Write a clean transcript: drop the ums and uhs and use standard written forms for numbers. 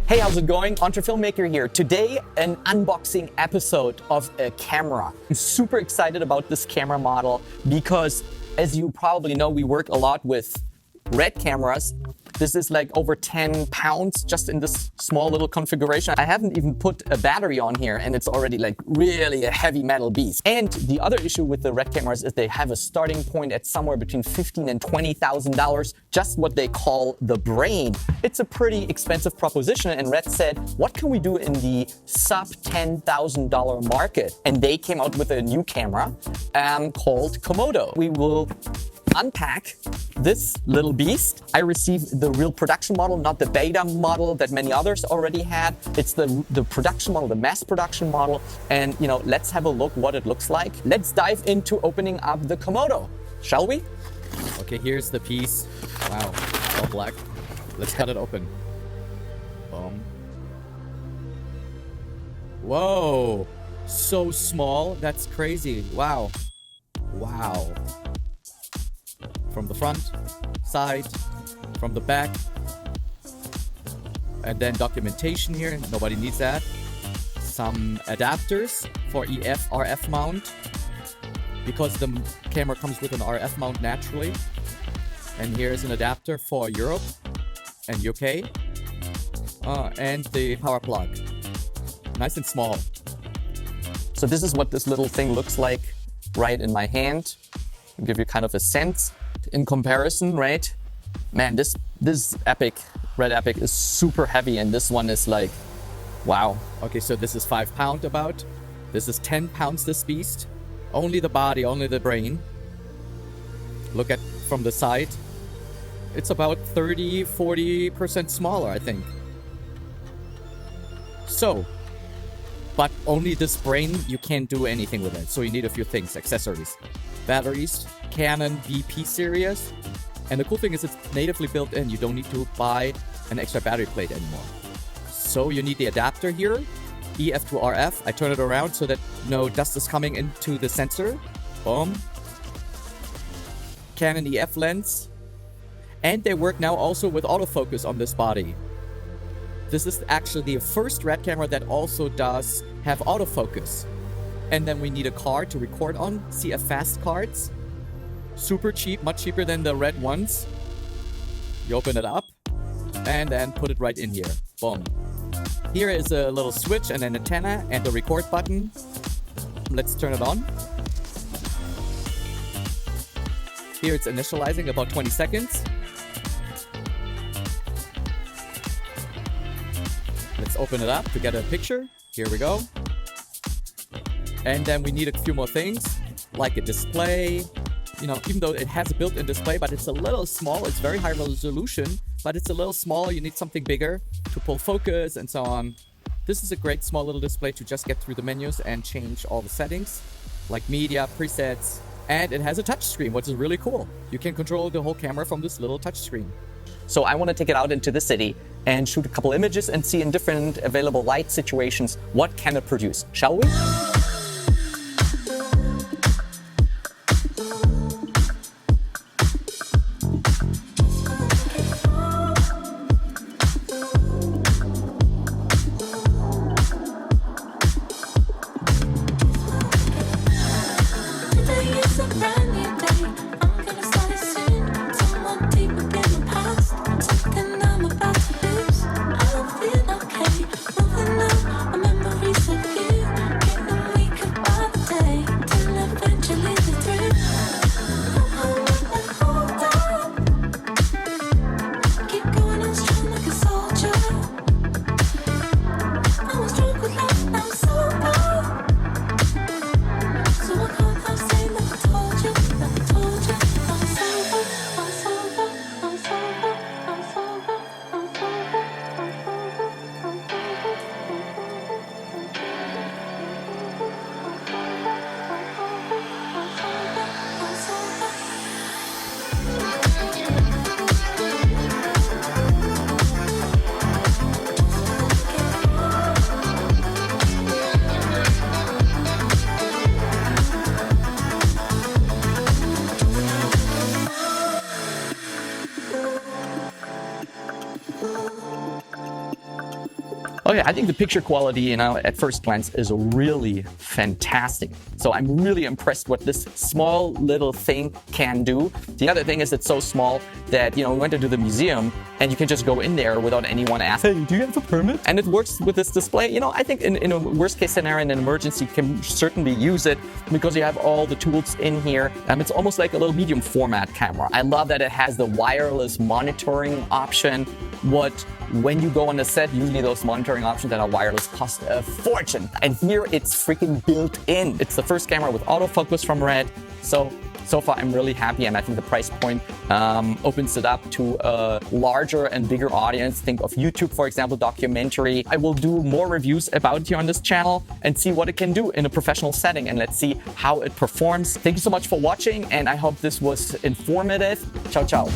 Hey, how's it going? Entre Filmmaker here. Today, an unboxing episode of a camera. I'm super excited about this camera model because, as you probably know, we work a lot with RED cameras. This is like over 10 pounds just in this small little configuration. I haven't even put a battery on here and it's already like really a heavy metal beast. And the other issue with the RED cameras is they have a starting point at somewhere between $15,000 and $20,000, just what they call the brain. It's a pretty expensive proposition, and RED said, what can we do in the sub $10,000 market? And they came out with a new camera called Komodo. We will unpack this little beast. I received the real production model, not the beta model that many others already had. It's the production model, the mass production model. And let's have a look what it looks like. Let's dive into opening up the Komodo, shall we? Okay, here's the piece. Wow, it's all black. Let's cut it open. Boom. Whoa, so small. That's crazy. Wow. Wow. From the front, side, from the back, and then documentation here. Nobody needs that. Some adapters for EF RF mount, because the camera comes with an RF mount naturally. And here's an adapter for Europe and UK, and the power plug. Nice and small. So this is what this little thing looks like right in my hand. I'll give you kind of a sense. In comparison, right? Man, this Red Epic is super heavy, and this one is like, wow. Okay, so this is 5 pounds about. This is 10 pounds, this beast. Only the body, only the brain. Look at from the side. It's about 30-40% smaller, I think. So, but only this brain, you can't do anything with it. So you need a few things, accessories. Batteries, Canon BP series. And the cool thing is it's natively built in. You don't need to buy an extra battery plate anymore. So you need the adapter here, EF to RF. I turn it around so that no dust is coming into the sensor. Boom. Canon EF lens. And they work now also with autofocus on this body. This is actually the first RED camera that also does have autofocus. And then we need a card to record on, CF fast cards. Super cheap, much cheaper than the RED ones. You open it up and then put it right in here. Boom. Here is a little switch and an antenna and the record button. Let's turn it on. Here it's initializing about 20 seconds. Let's open it up to get a picture. Here we go. And then we need a few more things, like a display. Even though it has a built-in display, but it's a little small. It's very high resolution, but it's a little small. You need something bigger to pull focus and so on. This is a great small little display to just get through the menus and change all the settings, like media, presets. And it has a touch screen, which is really cool. You can control the whole camera from this little touch screen. So I want to take it out into the city and shoot a couple images and see in different available light situations what can it produce. Shall we? I don't feel okay. Moving on, my memories of you. Okay, I think the picture quality, at first glance is really fantastic. So I'm really impressed what this small little thing can do. The other thing is it's so small that, we went into the museum and you can just go in there without anyone asking, hey, do you have a permit? And it works with this display. I think in a worst case scenario, in an emergency, you can certainly use it because you have all the tools in here. It's almost like a little medium format camera. I love that it has the wireless monitoring option. When you go on the set, usually those monitoring options that are wireless cost a fortune. And here it's freaking built in. It's the first camera with autofocus from Red. So far I'm really happy, and I think the price point opens it up to a larger and bigger audience. Think of YouTube, for example, documentary. I will do more reviews about it here on this channel and see what it can do in a professional setting, and let's see how it performs. Thank you so much for watching, and I hope this was informative. Ciao, ciao.